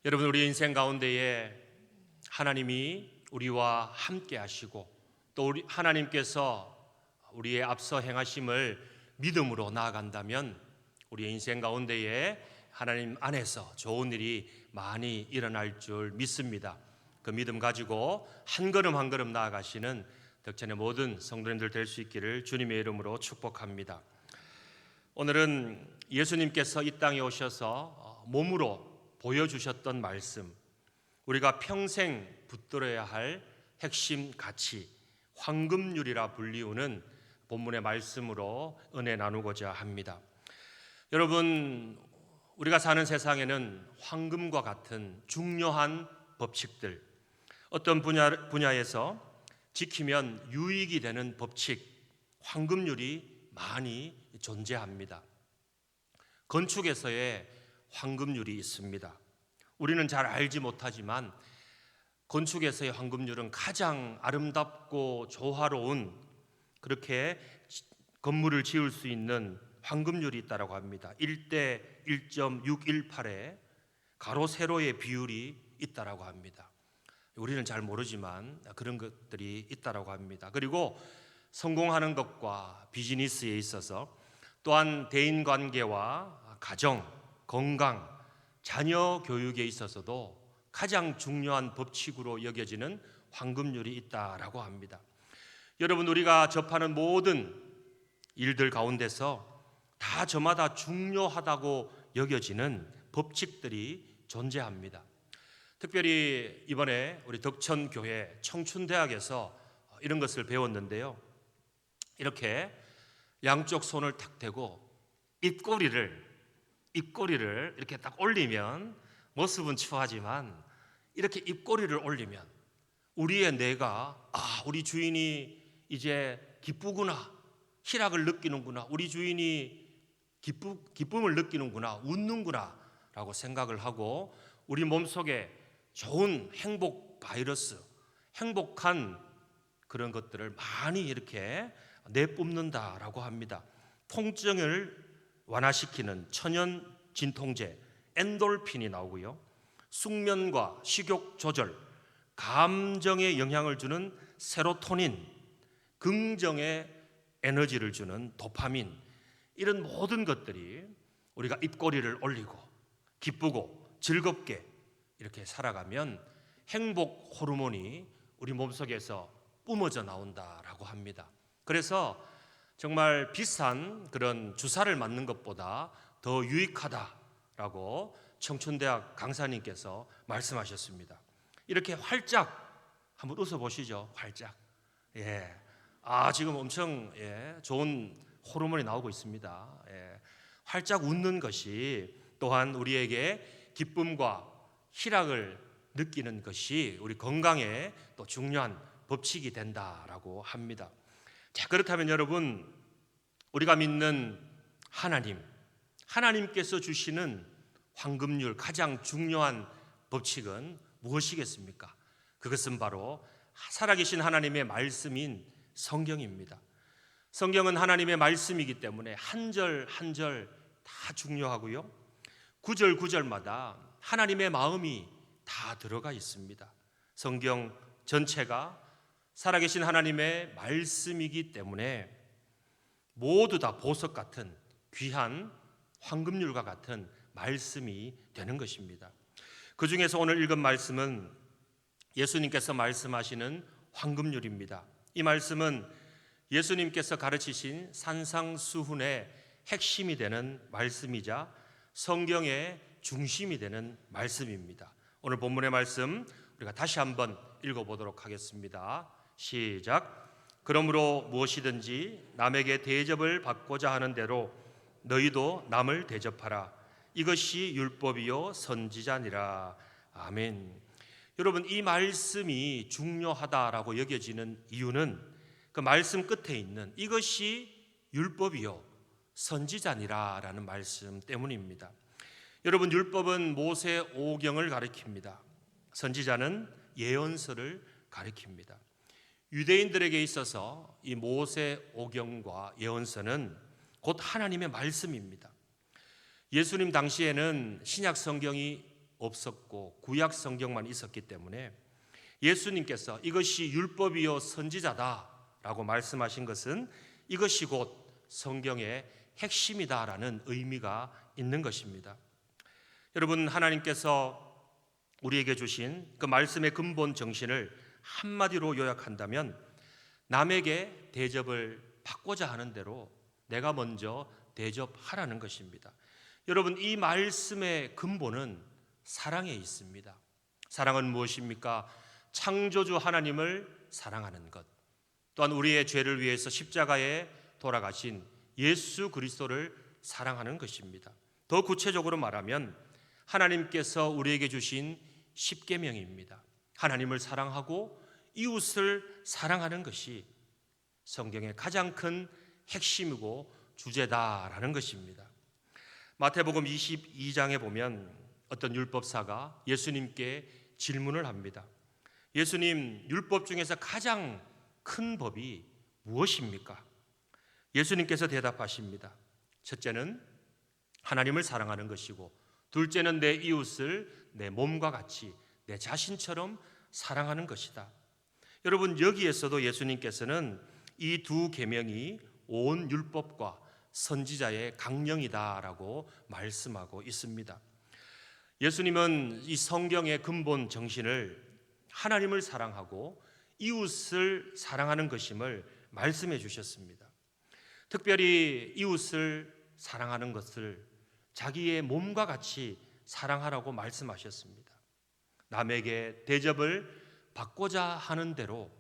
여러분, 우리 인생 가운데에 하나님이 우리와 함께 하시고 또 우리 하나님께서 우리의 앞서 행하심을 믿음으로 나아간다면 우리의 인생 가운데에 하나님 안에서 좋은 일이 많이 일어날 줄 믿습니다. 그 믿음 가지고 한 걸음 한 걸음 나아가시는 덕천의 모든 성도님들 될 수 있기를 주님의 이름으로 축복합니다. 오늘은 예수님께서 이 땅에 오셔서 몸으로 보여주셨던 말씀, 우리가 평생 붙들어야 할 핵심 가치, 황금률이라 불리우는 본문의 말씀으로 은혜 나누고자 합니다. 여러분, 우리가 사는 세상에는 황금과 같은 중요한 법칙들, 어떤 분야에서 지키면 유익이 되는 법칙, 황금률이 많이 존재합니다. 건축에서의 황금률이 있습니다. 우리는 잘 알지 못하지만 건축에서의 황금률은 가장 아름답고 조화로운, 그렇게 건물을 지을 수 있는 황금률이 있다고 합니다. 1대 1.618의 가로 세로의 비율이 있다고 합니다. 우리는 잘 모르지만 그런 것들이 있다고 합니다. 그리고 성공하는 것과 비즈니스에 있어서 또한 대인관계와 가정, 건강, 자녀 교육에 있어서도 가장 중요한 법칙으로 여겨지는 황금률이 있다라고 합니다. 여러분, 우리가 접하는 모든 일들 가운데서 다 저마다 중요하다고 여겨지는 법칙들이 존재합니다. 특별히 이번에 우리 덕천교회 청춘대학에서 이런 것을 배웠는데요. 이렇게 양쪽 손을 탁 대고 입꼬리를 이렇게 딱 올리면, 모습은 추하지만 이렇게 입꼬리를 올리면 우리의 뇌가 우리 주인이 이제 기쁘구나, 희락을 느끼는구나, 우리 주인이 기쁨을 느끼는구나, 웃는구나 라고 생각을 하고 우리 몸속에 좋은 행복 바이러스, 행복한 그런 것들을 많이 이렇게 내뿜는다라고 합니다. 통증을 완화시키는 천연 진통제 엔돌핀이 나오고요, 숙면과 식욕 조절, 감정에 영향을 주는 세로토닌, 긍정의 에너지를 주는 도파민, 이런 모든 것들이 우리가 입꼬리를 올리고 기쁘고 즐겁게 이렇게 살아가면 행복 호르몬이 우리 몸속에서 뿜어져 나온다라고 합니다. 그래서 정말 비싼 그런 주사를 맞는 것보다 더 유익하다라고 청춘대학 강사님께서 말씀하셨습니다. 이렇게 활짝 한번 웃어보시죠. 활짝. 지금 엄청 좋은 호르몬이 나오고 있습니다. 활짝 웃는 것이 또한 우리에게 기쁨과 희락을 느끼는 것이 우리 건강에 또 중요한 법칙이 된다라고 합니다. 자, 그렇다면 여러분, 우리가 믿는 하나님께서 주시는 황금률, 가장 중요한 법칙은 무엇이겠습니까? 그것은 바로 살아계신 하나님의 말씀인 성경입니다. 성경은 하나님의 말씀이기 때문에 한 절 한 절 다 중요하고요, 구절 구절마다 하나님의 마음이 다 들어가 있습니다. 성경 전체가 살아계신 하나님의 말씀이기 때문에 모두 다 보석 같은 귀한 황금률과 같은 말씀이 되는 것입니다. 그 중에서 오늘 읽은 말씀은 예수님께서 말씀하시는 황금률입니다. 이 말씀은 예수님께서 가르치신 산상수훈의 핵심이 되는 말씀이자 성경의 중심이 되는 말씀입니다. 오늘 본문의 말씀 우리가 다시 한번 읽어보도록 하겠습니다. 시작. 그러므로 무엇이든지 남에게 대접을 받고자 하는 대로 너희도 남을 대접하라. 이것이 율법이요 선지자니라. 아멘. 여러분, 이 말씀이 중요하다라고 여겨지는 이유는 그 말씀 끝에 있는 이것이 율법이요 선지자니라 라는 말씀 때문입니다. 여러분, 율법은 모세 오경을 가리킵니다. 선지자는 예언서를 가리킵니다. 유대인들에게 있어서 이 모세 오경과 예언서는 곧 하나님의 말씀입니다. 예수님 당시에는 신약 성경이 없었고 구약 성경만 있었기 때문에 예수님께서 이것이 율법이요 선지자다라고 말씀하신 것은 이것이 곧 성경의 핵심이다라는 의미가 있는 것입니다. 여러분, 하나님께서 우리에게 주신 그 말씀의 근본 정신을 한마디로 요약한다면 남에게 대접을 받고자 하는 대로 내가 먼저 대접하라는 것입니다. 여러분, 이 말씀의 근본은 사랑에 있습니다. 사랑은 무엇입니까? 창조주 하나님을 사랑하는 것, 또한 우리의 죄를 위해서 십자가에 돌아가신 예수 그리스도를 사랑하는 것입니다. 더 구체적으로 말하면 하나님께서 우리에게 주신 십계명입니다. 하나님을 사랑하고 이웃을 사랑하는 것이 성경의 가장 큰 핵심이고 주제다라는 것입니다. 마태복음 22장에 보면 어떤 율법사가 예수님께 질문을 합니다. 예수님, 율법 중에서 가장 큰 법이 무엇입니까? 예수님께서 대답하십니다. 첫째는 하나님을 사랑하는 것이고, 둘째는 내 이웃을 내 몸과 같이 내 자신처럼 사랑하는 것이다. 여러분, 여기에서도 예수님께서는 이 두 계명이 온 율법과 선지자의 강령이다라고 말씀하고 있습니다. 예수님은 이 성경의 근본 정신을 하나님을 사랑하고 이웃을 사랑하는 것임을 말씀해 주셨습니다. 특별히 이웃을 사랑하는 것을 자기의 몸과 같이 사랑하라고 말씀하셨습니다. 남에게 대접을 받고자 하는 대로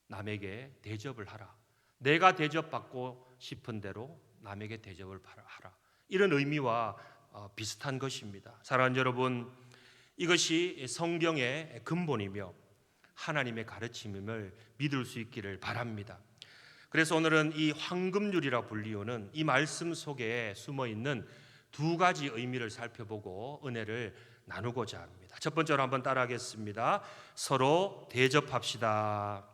남에게 대접을 하라. 내가 대접받고 싶은 대로 남에게 대접을 하라. 이런 의미와 비슷한 것입니다. 사랑하는 여러분, 이것이 성경의 근본이며 하나님의 가르침임을 믿을 수 있기를 바랍니다. 그래서 오늘은 이 황금률이라 불리우는 이 말씀 속에 숨어있는 두 가지 의미를 살펴보고 은혜를 나누고자 합니다. 첫 번째로 한번 따라하겠습니다. 서로 대접합시다.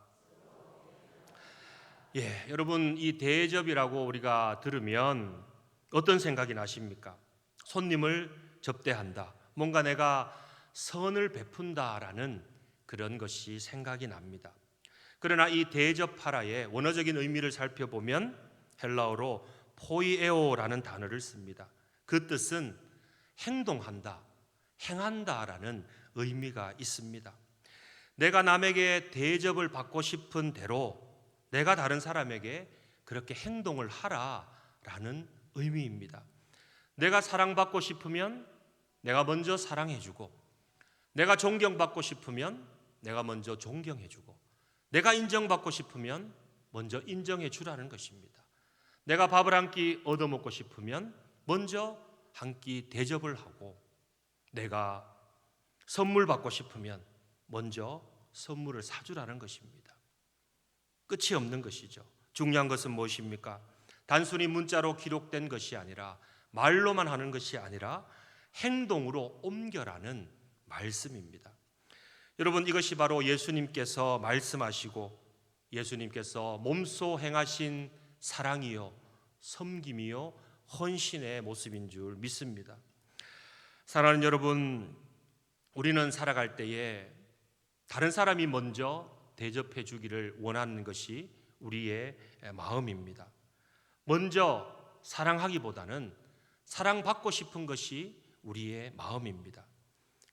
여러분, 이 대접이라고 우리가 들으면 어떤 생각이 나십니까? 손님을 접대한다, 뭔가 내가 선을 베푼다라는 그런 것이 생각이 납니다. 그러나 이 대접하라의 원어적인 의미를 살펴보면 헬라어로 포이에오라는 단어를 씁니다. 그 뜻은 행동한다, 행한다라는 의미가 있습니다. 내가 남에게 대접을 받고 싶은 대로 내가 다른 사람에게 그렇게 행동을 하라라는 의미입니다. 내가 사랑받고 싶으면 내가 먼저 사랑해주고, 내가 존경받고 싶으면 내가 먼저 존경해주고, 내가 인정받고 싶으면 먼저 인정해주라는 것입니다. 내가 밥을 한 끼 얻어먹고 싶으면 먼저 한 끼 대접을 하고, 내가 선물 받고 싶으면 먼저 선물을 사주라는 것입니다. 끝이 없는 것이죠. 중요한 것은 무엇입니까? 단순히 문자로 기록된 것이 아니라, 말로만 하는 것이 아니라 행동으로 옮겨라는 말씀입니다. 여러분, 이것이 바로 예수님께서 말씀하시고 예수님께서 몸소 행하신 사랑이요 섬김이요 헌신의 모습인 줄 믿습니다. 사랑하는 여러분, 우리는 살아갈 때에 다른 사람이 먼저 대접해 주기를 원하는 것이 우리의 마음입니다. 먼저 사랑하기보다는 사랑받고 싶은 것이 우리의 마음입니다.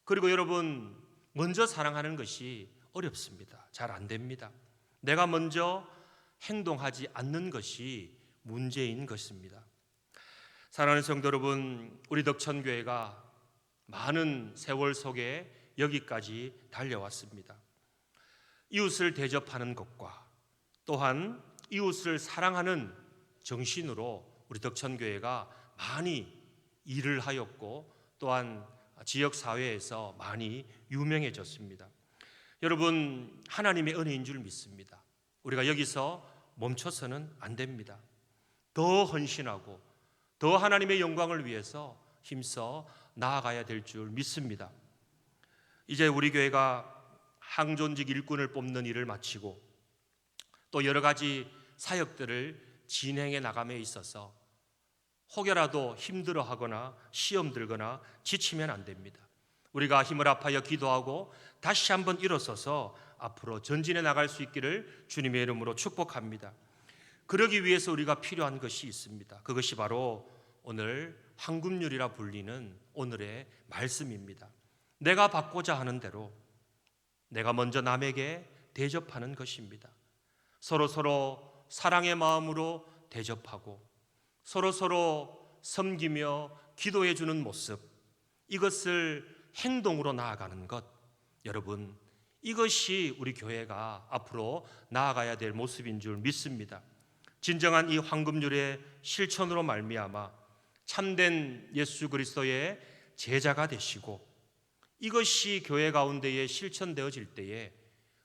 그리고 여러분, 먼저 사랑하는 것이 어렵습니다. 잘 안 됩니다. 내가 먼저 행동하지 않는 것이 문제인 것입니다. 사랑하는 성도 여러분, 우리 덕천교회가 많은 세월 속에 여기까지 달려왔습니다. 이웃을 대접하는 것과 또한 이웃을 사랑하는 정신으로 우리 덕천교회가 많이 일을 하였고 또한 지역사회에서 많이 유명해졌습니다. 여러분, 하나님의 은혜인 줄 믿습니다. 우리가 여기서 멈춰서는 안 됩니다. 더 헌신하고 더 하나님의 영광을 위해서 힘써 나아가야 될 줄 믿습니다. 이제 우리 교회가 항존직 일꾼을 뽑는 일을 마치고 또 여러 가지 사역들을 진행해 나감에 있어서 혹여라도 힘들어하거나 시험 들거나 지치면 안 됩니다. 우리가 힘을 합하여 기도하고 다시 한번 일어서서 앞으로 전진해 나갈 수 있기를 주님의 이름으로 축복합니다. 그러기 위해서 우리가 필요한 것이 있습니다. 그것이 바로 오늘 황금률이라 불리는 오늘의 말씀입니다. 내가 받고자 하는 대로 내가 먼저 남에게 대접하는 것입니다. 서로 사랑의 마음으로 대접하고 서로 섬기며 기도해 주는 모습, 이것을 행동으로 나아가는 것, 여러분, 이것이 우리 교회가 앞으로 나아가야 될 모습인 줄 믿습니다. 진정한 이 황금률의 실천으로 말미암아 참된 예수 그리스도의 제자가 되시고 이것이 교회 가운데에 실천되어질 때에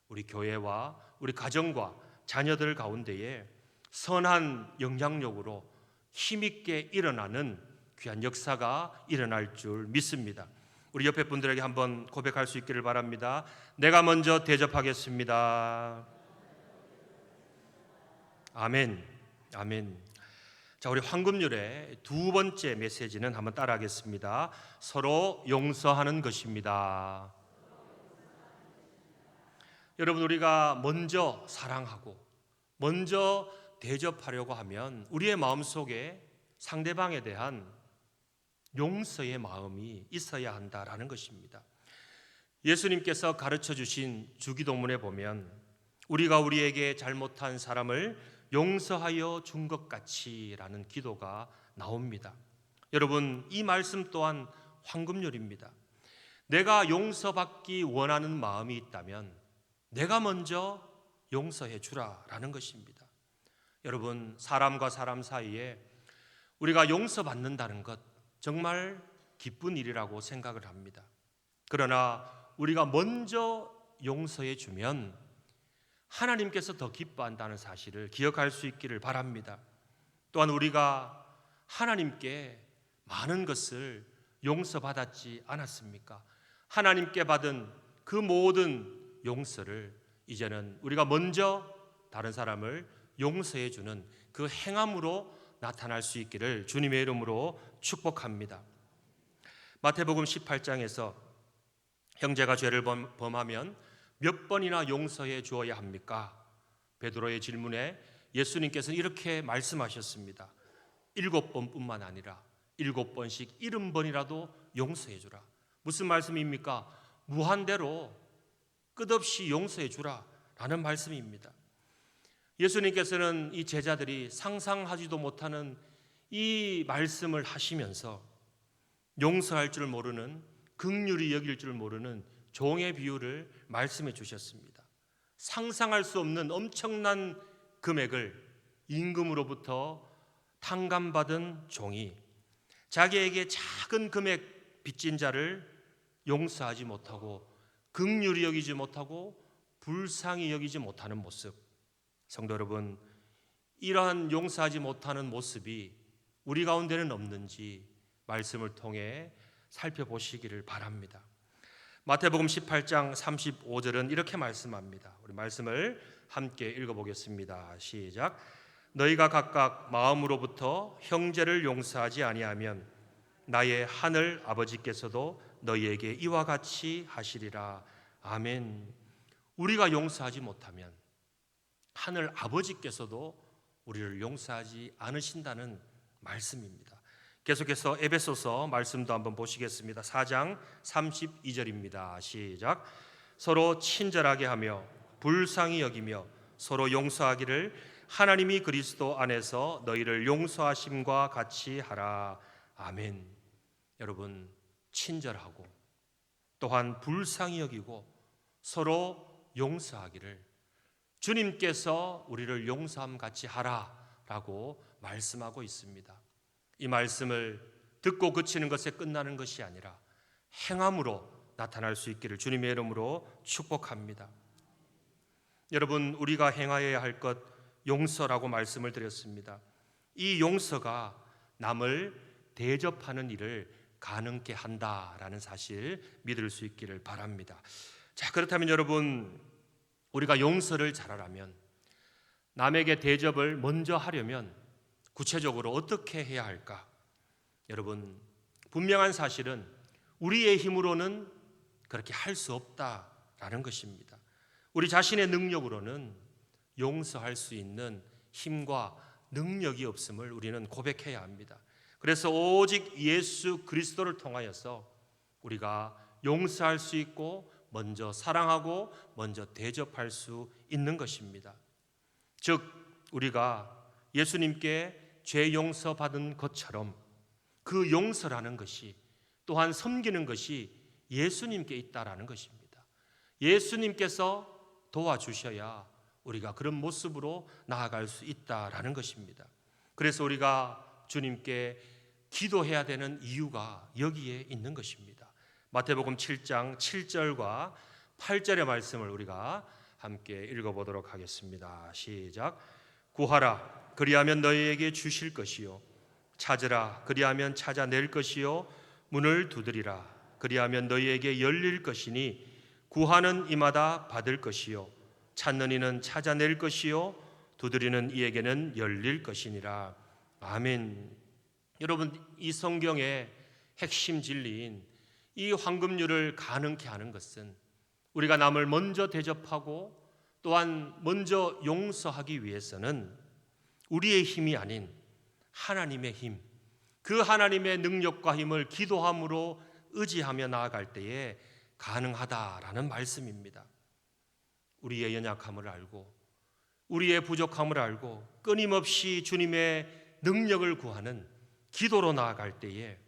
우리 교회와 우리 가정과 자녀들 가운데에 선한 영향력으로 힘있게 일어나는 귀한 역사가 일어날 줄 믿습니다. 우리 옆에 분들에게 한번 고백할 수 있기를 바랍니다. 내가 먼저 대접하겠습니다. 아멘. 아멘. 자, 우리 황금률의 두 번째 메시지는 한번 따라하겠습니다. 서로 용서하는 것입니다. 여러분, 우리가 먼저 사랑하고 먼저 대접하려고 하면 우리의 마음속에 상대방에 대한 용서의 마음이 있어야 한다라는 것입니다. 예수님께서 가르쳐 주신 주기도문에 보면 우리가 우리에게 잘못한 사람을 용서하여 준 것 같이라는 기도가 나옵니다. 여러분, 이 말씀 또한 황금률입니다. 내가 용서받기 원하는 마음이 있다면 내가 먼저 용서해 주라라는 것입니다. 여러분, 사람과 사람 사이에 우리가 용서받는다는 것 정말 기쁜 일이라고 생각을 합니다. 그러나 우리가 먼저 용서해 주면 하나님께서 더 기뻐한다는 사실을 기억할 수 있기를 바랍니다. 또한 우리가 하나님께 많은 것을 용서받았지 않았습니까? 하나님께 받은 그 모든 용서를 이제는 우리가 먼저 다른 사람을 용서해 주는 그 행함으로 나타날 수 있기를 주님의 이름으로 축복합니다. 마태복음 18장에서 형제가 죄를 범하면 몇 번이나 용서해 주어야 합니까? 베드로의 질문에 예수님께서는 이렇게 말씀하셨습니다. 7번뿐만 아니라 7번씩 70번이라도 용서해 주라. 무슨 말씀입니까? 무한대로 끝없이 용서해 주라 라는 말씀입니다. 예수님께서는 이 제자들이 상상하지도 못하는 이 말씀을 하시면서 용서할 줄 모르는, 긍휼히 여길 줄 모르는 종의 비유를 말씀해 주셨습니다. 상상할 수 없는 엄청난 금액을 임금으로부터 탕감받은 종이 자기에게 작은 금액 빚진 자를 용서하지 못하고 긍휼히 여기지 못하고 불쌍히 여기지 못하는 모습, 성도 여러분, 이러한 용서하지 못하는 모습이 우리 가운데는 없는지 말씀을 통해 살펴보시기를 바랍니다. 마태복음 18장 35절은 이렇게 말씀합니다. 우리 말씀을 함께 읽어보겠습니다. 시작. 너희가 각각 마음으로부터 형제를 용서하지 아니하면 나의 하늘 아버지께서도 너희에게 이와 같이 하시리라. 아멘. 우리가 용서하지 못하면 하늘 아버지께서도 우리를 용서하지 않으신다는 말씀입니다. 계속해서 에베소서 말씀도 한번 보시겠습니다. 4장 32절입니다. 시작. 서로 친절하게 하며 불쌍히 여기며 서로 용서하기를 하나님이 그리스도 안에서 너희를 용서하심과 같이 하라. 아멘. 여러분, 친절하고 또한 불쌍히 여기고 서로 용서하기를 주님께서 우리를 용서함 같이 하라라고 말씀하고 있습니다. 이 말씀을 듣고 그치는 것에 끝나는 것이 아니라 행함으로 나타날 수 있기를 주님의 이름으로 축복합니다. 여러분, 우리가 행하여야 할 것 용서라고 말씀을 드렸습니다. 이 용서가 남을 대접하는 일을 가능케 한다라는 사실 믿을 수 있기를 바랍니다. 자, 그렇다면 여러분, 우리가 용서를 잘하려면, 남에게 대접을 먼저 하려면 구체적으로 어떻게 해야 할까? 여러분, 분명한 사실은 우리의 힘으로는 그렇게 할 수 없다라는 것입니다. 우리 자신의 능력으로는 용서할 수 있는 힘과 능력이 없음을 우리는 고백해야 합니다. 그래서 오직 예수 그리스도를 통하여서 우리가 용서할 수 있고 먼저 사랑하고 먼저 대접할 수 있는 것입니다. 즉 우리가 예수님께 죄 용서받은 것처럼 그 용서라는 것이 또한 섬기는 것이 예수님께 있다라는 것입니다. 예수님께서 도와주셔야 우리가 그런 모습으로 나아갈 수 있다라는 것입니다. 그래서 우리가 주님께 기도해야 되는 이유가 여기에 있는 것입니다. 마태복음 7장 7절과 8절의 말씀을 우리가 함께 읽어보도록 하겠습니다. 시작. 구하라 그리하면 너희에게 주실 것이요 찾으라 그리하면 찾아낼 것이요 문을 두드리라 그리하면 너희에게 열릴 것이니 구하는 이마다 받을 것이요 찾는 이는 찾아낼 것이요 두드리는 이에게는 열릴 것이니라. 아멘. 여러분, 이 성경의 핵심 진리인 이 황금률을 가능케 하는 것은 우리가 남을 먼저 대접하고 또한 먼저 용서하기 위해서는 우리의 힘이 아닌 하나님의 힘, 그 하나님의 능력과 힘을 기도함으로 의지하며 나아갈 때에 가능하다라는 말씀입니다. 우리의 연약함을 알고 우리의 부족함을 알고 끊임없이 주님의 능력을 구하는 기도로 나아갈 때에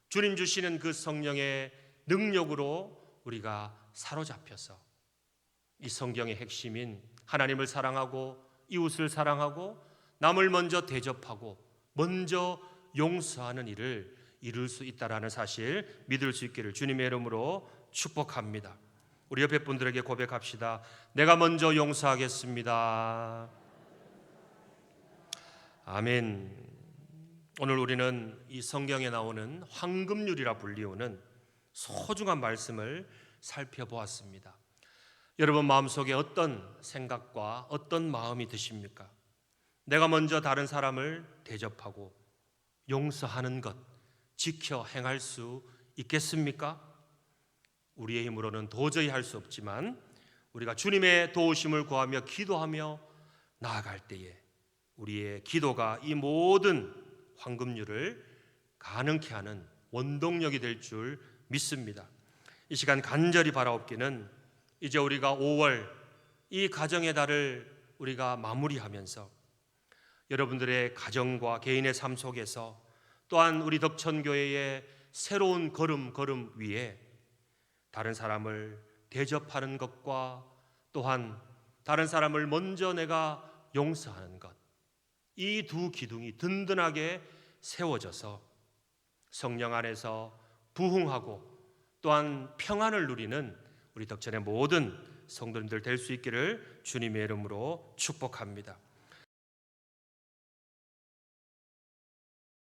주님 주시는 그 성령의 능력으로 우리가 사로잡혀서 이 성경의 핵심인 하나님을 사랑하고 이웃을 사랑하고 남을 먼저 대접하고 먼저 용서하는 일을 이룰 수 있다라는 사실 믿을 수 있기를 주님의 이름으로 축복합니다. 우리 옆에 분들에게 고백합시다. 내가 먼저 용서하겠습니다. 아멘. 오늘 우리는 이 성경에 나오는 황금률이라 불리우는 소중한 말씀을 살펴보았습니다. 여러분 마음속에 어떤 생각과 어떤 마음이 드십니까? 내가 먼저 다른 사람을 대접하고 용서하는 것 지켜 행할 수 있겠습니까? 우리의 힘으로는 도저히 할 수 없지만 우리가 주님의 도우심을 구하며 기도하며 나아갈 때에 우리의 기도가 이 모든 황금률을 가능케 하는 원동력이 될 줄 믿습니다. 이 시간 간절히 바라옵기는 이제 우리가 5월 이 가정의 달을 우리가 마무리하면서 여러분들의 가정과 개인의 삶 속에서 또한 우리 덕천교회의 새로운 걸음 위에 다른 사람을 대접하는 것과 또한 다른 사람을 먼저 내가 용서하는 것, 이 두 기둥이 든든하게 세워져서 성령 안에서 부흥하고 또한 평안을 누리는 우리 덕천의 모든 성도님들 될 수 있기를 주님의 이름으로 축복합니다.